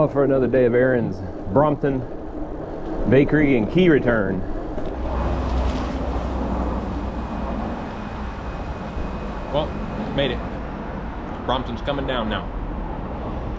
Off for another day of errands. Brompton Bakery and key return. Well, made it. Brompton's coming down now.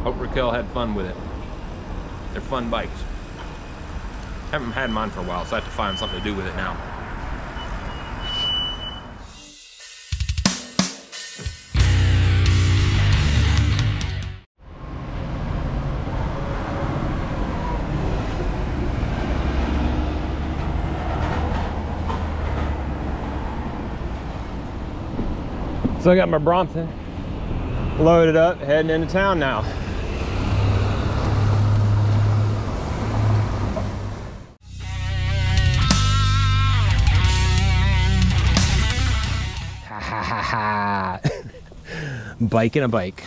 Hope Raquel had fun with it. They're fun bikes. Haven't had mine for a while, so I have to find something to do with it now. So I got my Brompton loaded up, heading into town now. Ha ha ha ha. Bike and a bike.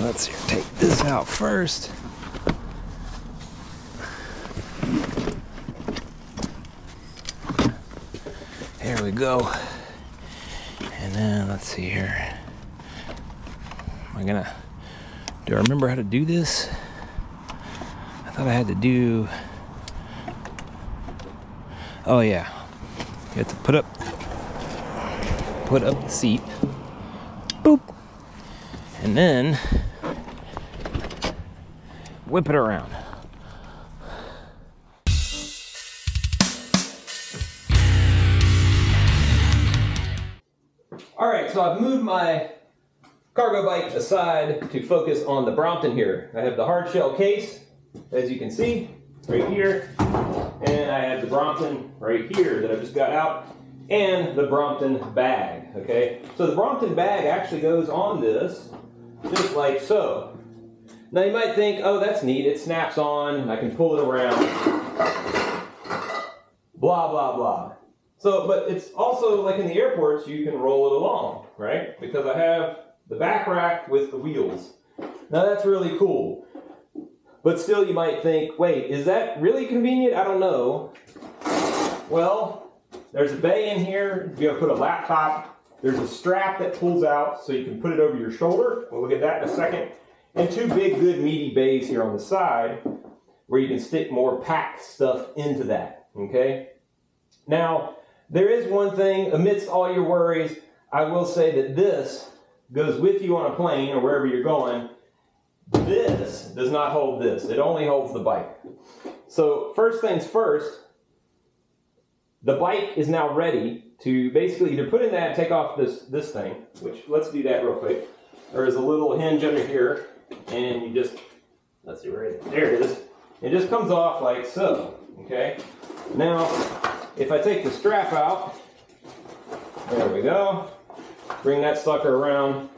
Let's take this out first. There we go. And then let's see here. Do I remember how to do this? I thought I had to do, oh yeah. You have to put up the seat. Boop. And then whip it around. All right, so I've moved my cargo bike aside to focus on the Brompton here. I have the hard shell case, as you can see, right here. And I have the Brompton right here that I just got out, and the Brompton bag, okay? So the Brompton bag actually goes on this, just like so. Now you might think, oh, that's neat, it snaps on, I can pull it around, blah, blah, blah. So, but it's also like in the airports, you can roll it along, right? Because I have the back rack with the wheels. Now that's really cool. But still you might think, wait, is that really convenient? I don't know. Well, there's a bay in here. If you have to put a laptop, there's a strap that pulls out so you can put it over your shoulder. We'll look at that in a second. And two big, good, meaty bays here on the side where you can stick more pack stuff into that, okay? Now, there is one thing, amidst all your worries, I will say that this goes with you on a plane or wherever you're going. This does not hold this. It only holds the bike. So first things first, the bike is now ready to basically either put in that and take off this thing, which let's do that real quick. There's a little hinge under here, and you just, let's see, where is it? There it is. It just comes off like so, okay? Now, if I take the strap out, there we go, bring that sucker around.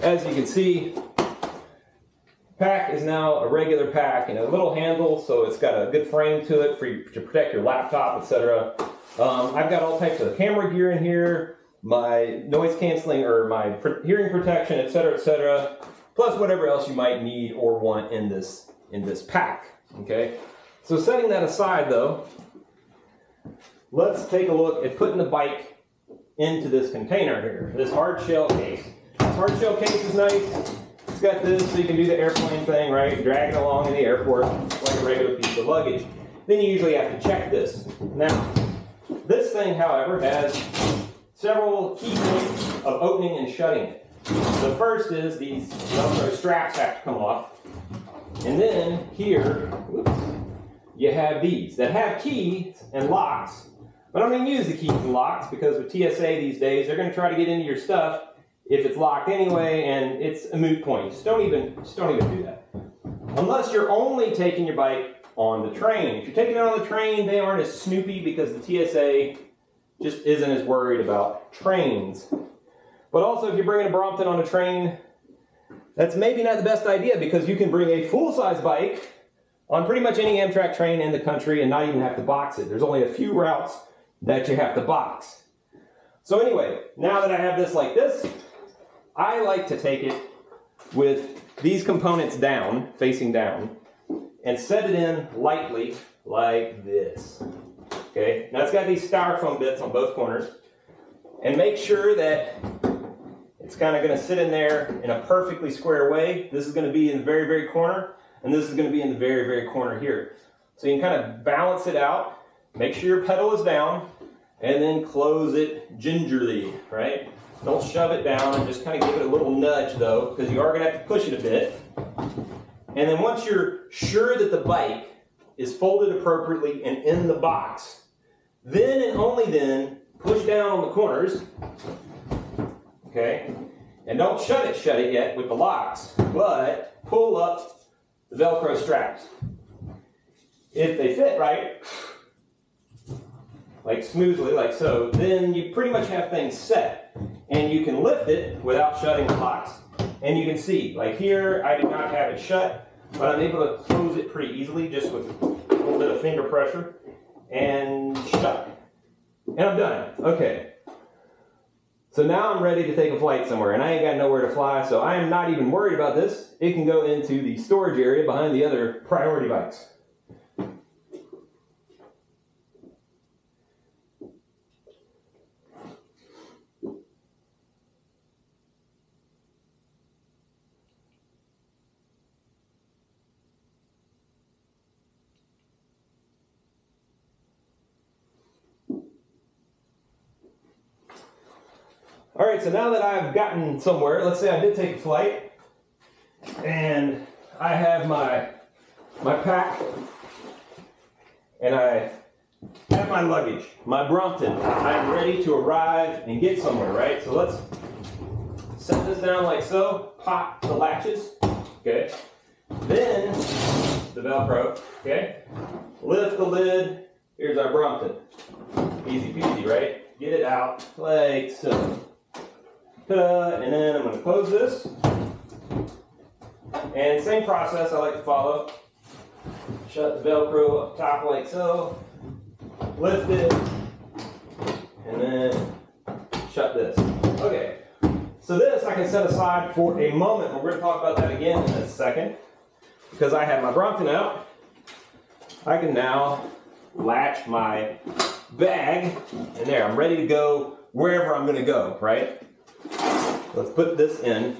As you can see, pack is now a regular pack and a little handle, so it's got a good frame to it for you to protect your laptop, etc. I've got all types of camera gear in here, my noise canceling or my hearing protection, etc., plus whatever else you might need or want in this pack. Okay, so setting that aside though, let's take a look at putting the bike into this container here, this hard shell case. This hard shell case is nice. It's got this so you can do the airplane thing, right? Drag it along in the airport like a regular piece of luggage. Then you usually have to check this. Now, this thing, however, has several key points of opening and shutting it. The first is these Velcro straps have to come off. And then here, whoops, you have these that have keys and locks. But I don't even use the keys and locks because with TSA these days, they're going to try to get into your stuff if it's locked anyway, and it's a moot point. Just don't even do that. Unless you're only taking your bike on the train. If you're taking it on the train, they aren't as snoopy because the TSA just isn't as worried about trains. But also, if you're bringing a Brompton on a train, that's maybe not the best idea because you can bring a full-size bike on pretty much any Amtrak train in the country and not even have to box it. There's only a few routes that you have to box. So anyway, now that I have this like this, I like to take it with these components down, facing down, and set it in lightly like this. Okay, now it's got these styrofoam bits on both corners. And make sure that it's kind of going to sit in there in a perfectly square way. This is going to be in the very, very corner, and this is going to be in the very, very corner here. So you can kind of balance it out, make sure your pedal is down, and then close it gingerly, right? Don't shove it down, and just kind of give it a little nudge though, because you are going to have to push it a bit. And then once you're sure that the bike is folded appropriately and in the box, then and only then push down on the corners, okay? And don't shut it yet with the locks, but pull up the Velcro straps. If they fit right, like smoothly, like so, then you pretty much have things set. And you can lift it without shutting the locks. And you can see, like here, I did not have it shut, but I'm able to close it pretty easily just with a little bit of finger pressure and shut. And I'm done. Okay. So now I'm ready to take a flight somewhere, and I ain't got nowhere to fly, so I am not even worried about this. It can go into the storage area behind the other priority bikes. All right, so now that I've gotten somewhere, let's say I did take a flight, and I have my pack, and I have my luggage, my Brompton. I'm ready to arrive and get somewhere, right? So let's set this down like so, pop the latches, okay? Then the Velcro, okay? Lift the lid, here's our Brompton. Easy peasy, right? Get it out like so. Ta-da, and then I'm going to close this. And same process I like to follow. Shut the Velcro up top like so. Lift it. And then shut this. Okay. So this I can set aside for a moment. We're going to talk about that again in a second. Because I have my Brompton out, I can now latch my bag. And there, I'm ready to go wherever I'm going to go, right? Let's put this in.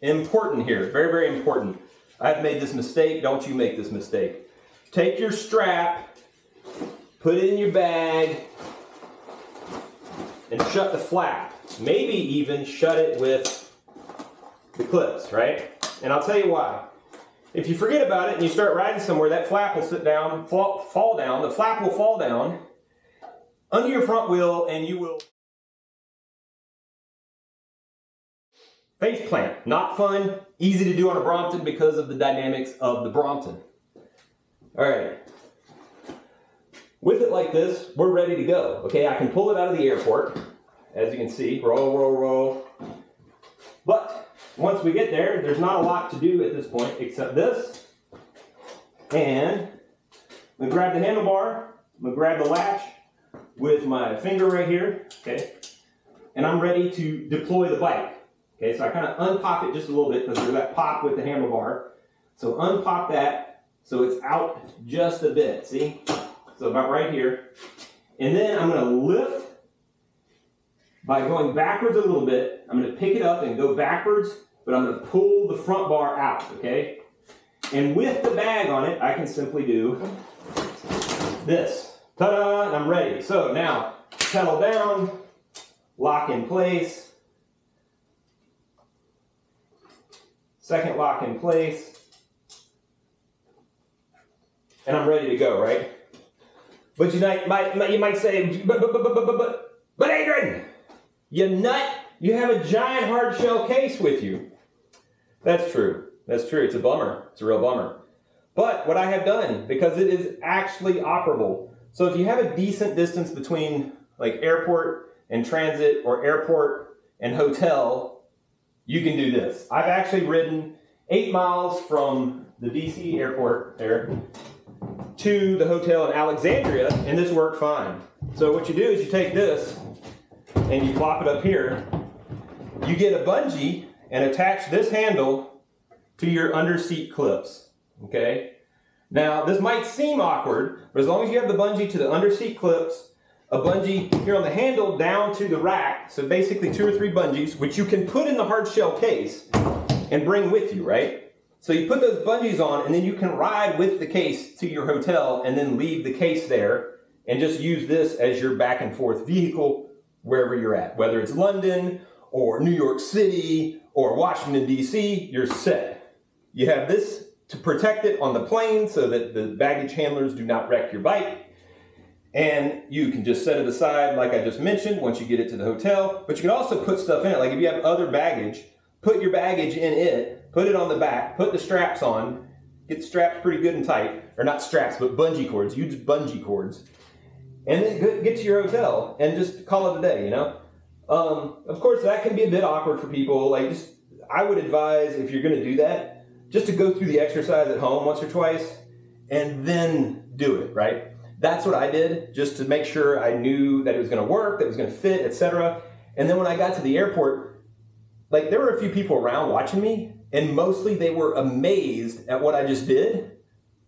Important here, very, very important. I've made this mistake, don't you make this mistake. Take your strap, put it in your bag, and shut the flap. Maybe even shut it with the clips, right? And I'll tell you why. If you forget about it and you start riding somewhere, that flap will sit down, fall down, the flap will fall down under your front wheel, and you will face plant. Not fun, easy to do on a Brompton because of the dynamics of the Brompton. All right. With it like this, we're ready to go. Okay, I can pull it out of the airport. As you can see, roll, roll, roll. But once we get there, there's not a lot to do at this point except this. And I'm gonna grab the handlebar, I'm gonna grab the latch with my finger right here, okay? And I'm ready to deploy the bike. Okay, so I kind of unpop it just a little bit because there's that pop with the handlebar. So unpop that so it's out just a bit, see? So about right here. And then I'm going to lift by going backwards a little bit. I'm going to pick it up and go backwards, but I'm going to pull the front bar out, okay? And with the bag on it, I can simply do this. Ta-da, and I'm ready. So now, pedal down, lock in place. Second lock in place. And I'm ready to go, right? But you might say, but Adrian, you nut, you have a giant hard shell case with you. That's true. That's true. It's a bummer. It's a real bummer. But what I have done, because it is actually operable. So if you have a decent distance between like airport and transit or airport and hotel, you can do this. I've actually ridden 8 miles from the DC airport there to the hotel in Alexandria, and this worked fine. So what you do is you take this and you plop it up here. You get a bungee and attach this handle to your under seat clips, okay? Now, this might seem awkward, but as long as you have the bungee to the under seat clips, a bungee here on the handle down to the rack. So basically 2 or 3 bungees, which you can put in the hard shell case and bring with you, right? So you put those bungees on and then you can ride with the case to your hotel and then leave the case there and just use this as your back and forth vehicle wherever you're at. Whether it's London or New York City or Washington, D.C., you're set. You have this to protect it on the plane so that the baggage handlers do not wreck your bike. And you can just set it aside, like I just mentioned, once you get it to the hotel. But you can also put stuff in it. Like if you have other baggage, put your baggage in it, put it on the back, put the straps on, get the straps pretty good and tight. Or not straps, but bungee cords. Use bungee cords. And then get to your hotel and just call it a day, you know? Of course, that can be a bit awkward for people. Like, I would advise, if you're going to do that, just to go through the exercise at home once or twice and then do it, right? That's what I did, just to make sure I knew that it was going to work, that it was going to fit, etc. And then when I got to the airport, like, there were a few people around watching me, and mostly they were amazed at what I just did.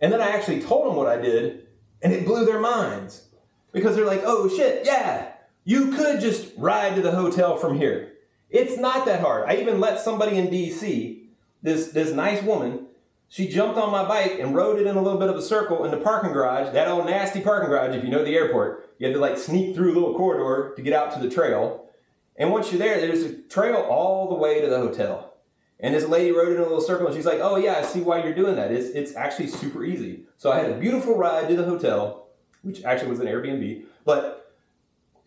And then I actually told them what I did, and it blew their minds. Because they're like, oh shit, yeah, you could just ride to the hotel from here. It's not that hard. I even let somebody in DC, this nice woman, she jumped on my bike and rode it in a little bit of a circle in the parking garage, that old nasty parking garage, if you know the airport. You had to like sneak through a little corridor to get out to the trail. And once you're there, there's a trail all the way to the hotel. And this lady rode it in a little circle and she's like, oh yeah, I see why you're doing that. It's actually super easy. So I had a beautiful ride to the hotel, which actually was an Airbnb, but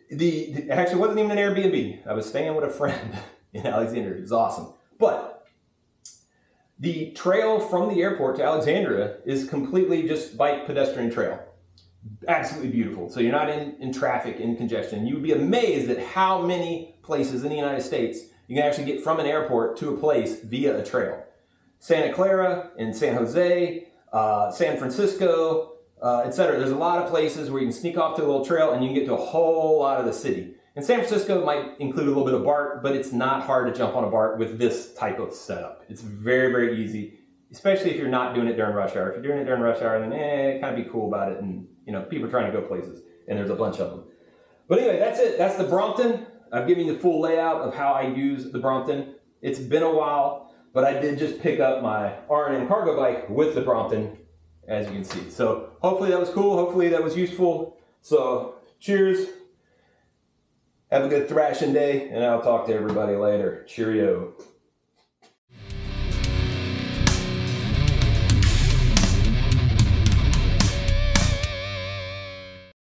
it actually wasn't even an Airbnb. I was staying with a friend in Alexandria. It was awesome. But the trail from the airport to Alexandria is completely just bike pedestrian trail. Absolutely beautiful. So you're not in traffic, in congestion. You would be amazed at how many places in the United States you can actually get from an airport to a place via a trail. Santa Clara and San Jose, San Francisco, etc. There's a lot of places where you can sneak off to a little trail and you can get to a whole lot of the city. And San Francisco might include a little bit of BART, but it's not hard to jump on a BART with this type of setup. It's very, very easy, especially if you're not doing it during rush hour. If you're doing it during rush hour, then kind of be cool about it. And, you know, people are trying to go places, and there's a bunch of them. But anyway, that's it. That's the Brompton. I've given you the full layout of how I use the Brompton. It's been a while, but I did just pick up my R&M cargo bike with the Brompton, as you can see. So hopefully that was cool. Hopefully that was useful. So cheers. Have a good thrashing day, and I'll talk to everybody later. Cheerio.